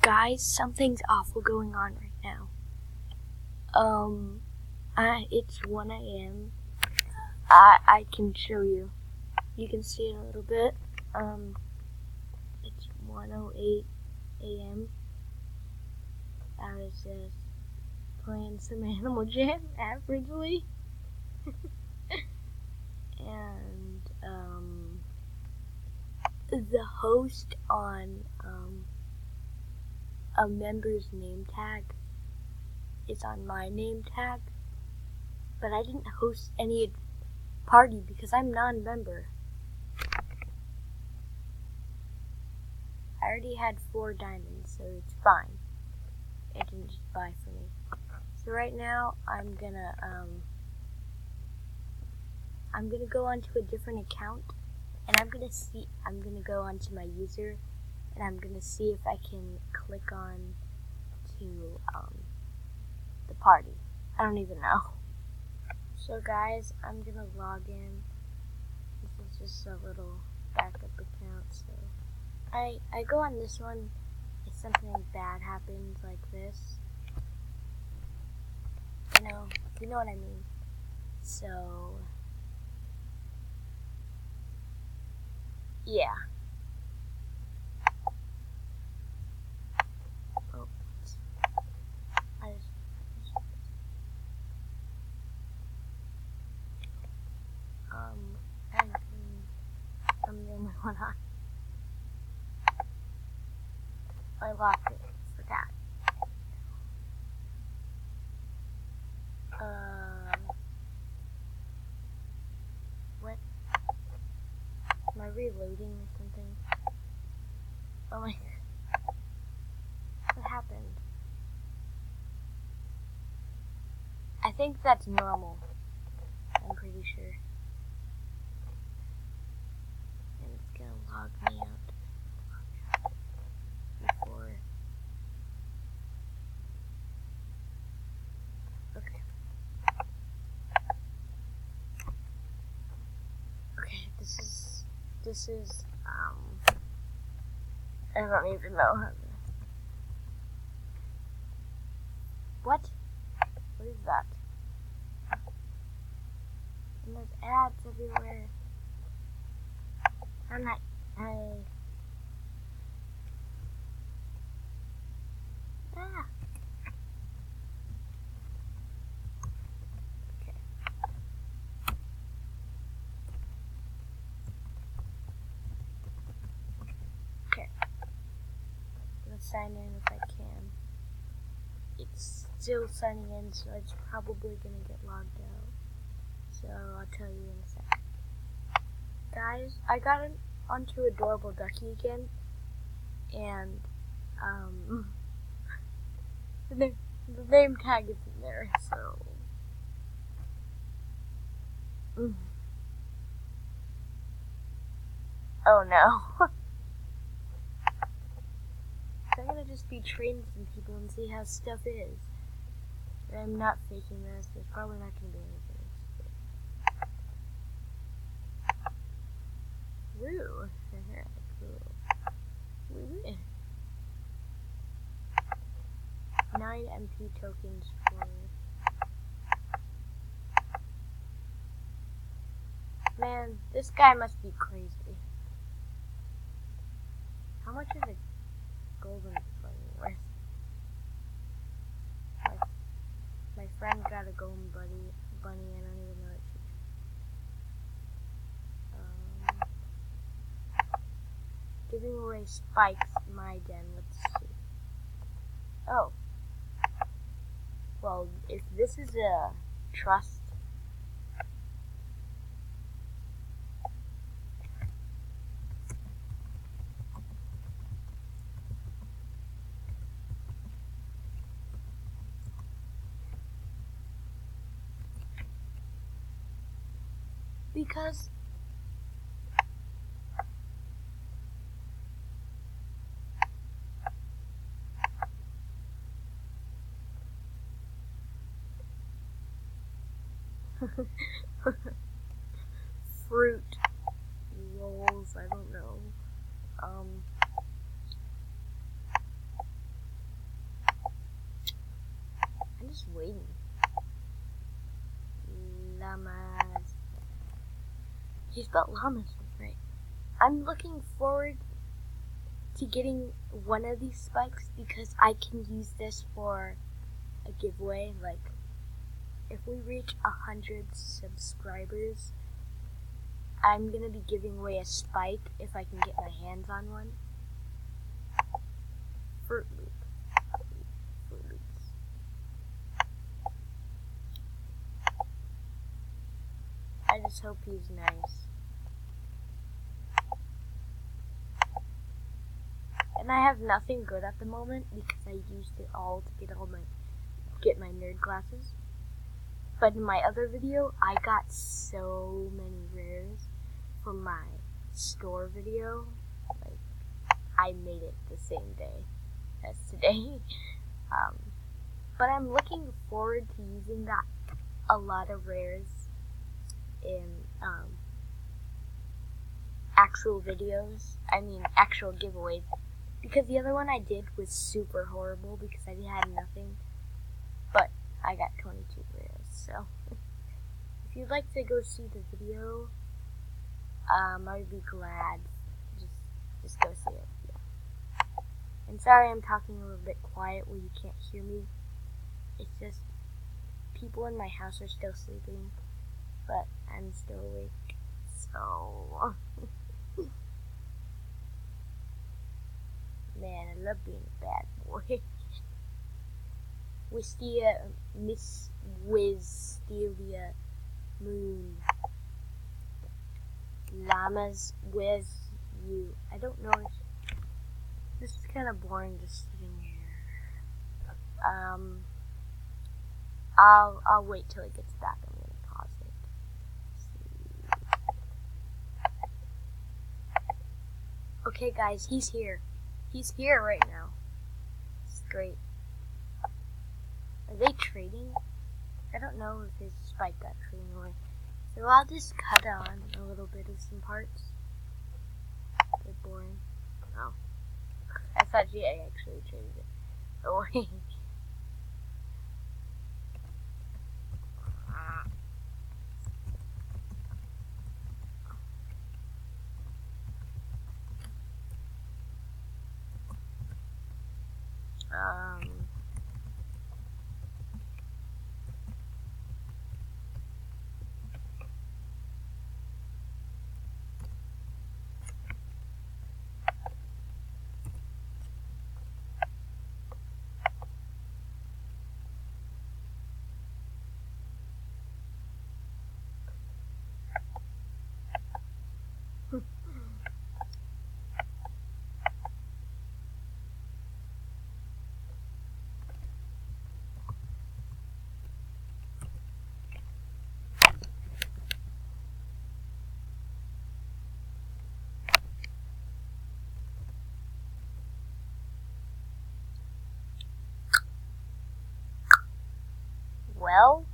Guys, something's awful going on right now. It's 1 a.m. I can show you. You can see it a little bit. It's 1:08 a.m. I was just playing some Animal Jam averagely. And, the host on, a member's name tag is on my name tag, but I didn't host any party because I'm non-member. I already had 4 diamonds, so it's fine. It didn't just buy for me. So right now, I'm gonna go onto a different account, and I'm gonna go onto my user, and I'm gonna see if I can click on to, the party. I don't even know. So guys, I'm gonna log in. This is just a little backup account, so I go on this one if something bad happens like this. You know what I mean. So yeah. Oh, I'm the only one on. I locked it. Forgot. What? Am I reloading or something? Oh my. What happened? I think that's normal. I'm pretty sure. And it's gonna log me out. Before. Okay. Okay, this is, I don't even know how to. What? What is that? And there's ads everywhere. I'm not. Okay. Okay. Let's sign in if I can. It's still signing in, so it's probably gonna get logged out. So I'll tell you in a sec. Guys, I got onto Adorable Ducky again, and the name tag isn't there, so oh no. So I'm gonna just be trading some people and see how stuff is. I'm not faking this. There's probably not gonna be anything. Woo! Cool. Woo! 9 MP tokens for. Man, this guy must be crazy. How much is a golden bunny worth? My friend got a golden bunny. I don't even know it. Giving away spikes in my den. Let's see. Oh. Well, if this is a trust. Because fruit rolls, I don't know. waiting. Llamas. He spelled llamas right. I'm looking forward to getting one of these spikes because I can use this for a giveaway. Like, if we reach 100 subscribers, I'm gonna be giving away a spike if I can get my hands on one. Fruit Loop. Fruit Loops. I just hope he's nice. And I have nothing good at the moment because I used it all to get my nerd glasses. But in my other video, I got so many rares from my store video. Like, I made it the same day as today. But I'm looking forward to using that a lot of rares in actual videos. I mean, actual giveaways. Because the other one I did was super horrible because I had nothing. But I got 22 rares, so if you'd like to go see the video, I'd be glad. Just go see it. Yeah. And sorry I'm talking a little bit quiet where you can't hear me. It's just people in my house are still sleeping, but I'm still awake. So man, I love being a bad boy. Miss Wisteria Moon. Llamas, where's you? I don't know if this is kind of boring just sitting here. I'll wait till it gets back. I'm gonna pause it. Okay, guys, he's here. He's here right now. It's great. Are they trading? I don't know if his spike got traded away. So I'll just cut on a little bit of some parts. They're boring. Oh. I thought GA actually traded it away. Well,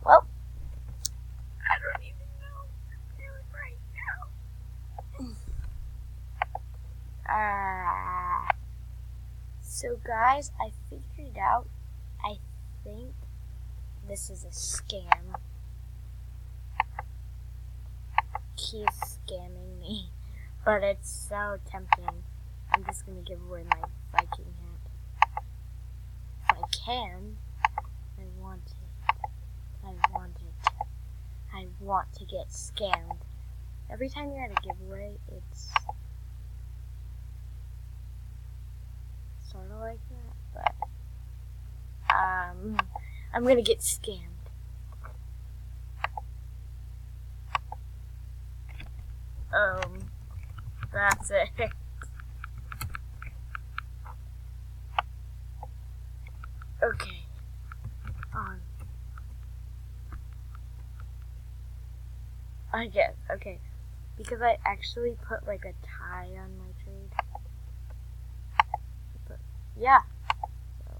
well, I don't even know what I'm doing right now. So guys, I figured out, I think this is a scam. He's scamming me, but it's so tempting. I'm just gonna give away my Viking hat. If I can, I want it. I want it. I want to get scammed. Every time you're at a giveaway, it's sort of like that, but I'm gonna get scammed. That's it. Okay. I guess, okay. Because I actually put like a tie on my trade. But, yeah. So.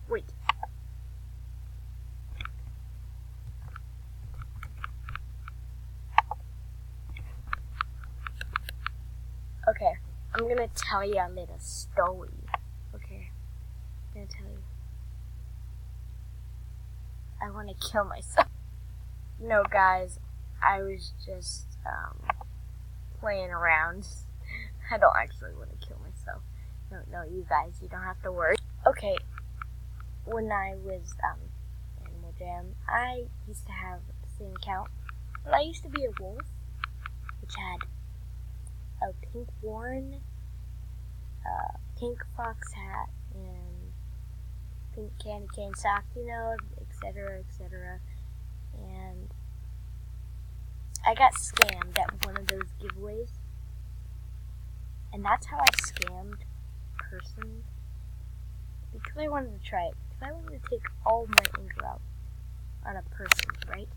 Wait. I'm gonna tell you a little story. Okay, I'm gonna tell you. I want to kill myself. No, guys, I was just playing around. I don't actually want to kill myself. No, you guys, you don't have to worry. Okay, when I was Animal Jam, I used to have the same account, but I used to be a wolf, which had a pink Warren, pink fox hat, and pink candy cane sock, etc., etc. And I got scammed at one of those giveaways, and that's how I scammed person, because I wanted to try it, because I wanted to take all my anger out on a person, right?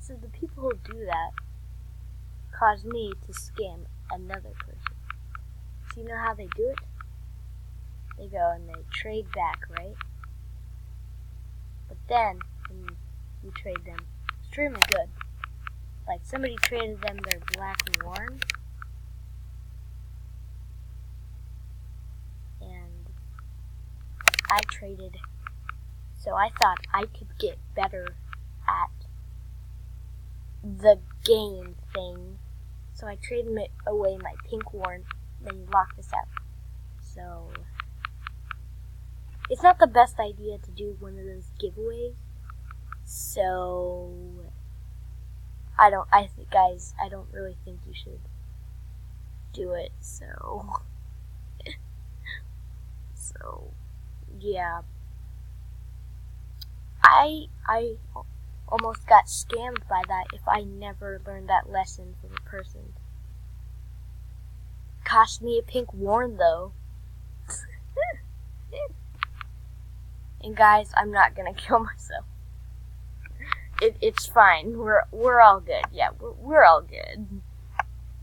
So the people who do that cause me to scam another person. So you know how they do it? They go and they trade back, right? But then, when you trade them extremely good, like somebody traded them their black Warren, and I traded, so I thought I could get better at the game thing, so I traded away my pink Warren, then locked this out. So it's not the best idea to do one of those giveaways. So guys, I don't really think you should do it. So yeah, I almost got scammed by that if I never learned that lesson from a person. Cost me a pink Warren though. And guys, I'm not gonna kill myself. It's fine. We're all good. Yeah, we're all good.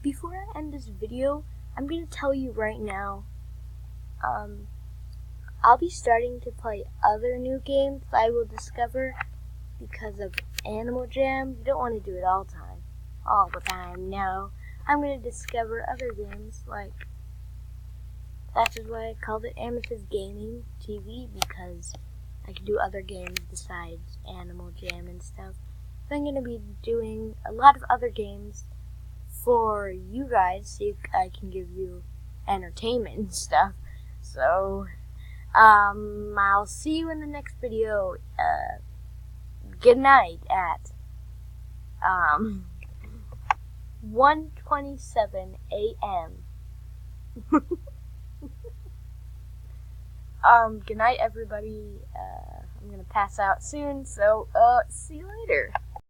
Before I end this video, I'm gonna tell you right now. I'll be starting to play other new games I will discover because of Animal Jam. You don't want to do it all the time. No, I'm gonna discover other games like. That is why I called it Amethyst Gaming TV, because I can do other games besides Animal Jam and stuff. So I'm going to be doing a lot of other games for you guys, so I can give you entertainment and stuff. So, I'll see you in the next video. Good night at 1:27 a.m. Good night, everybody. I'm gonna pass out soon, so, see you later.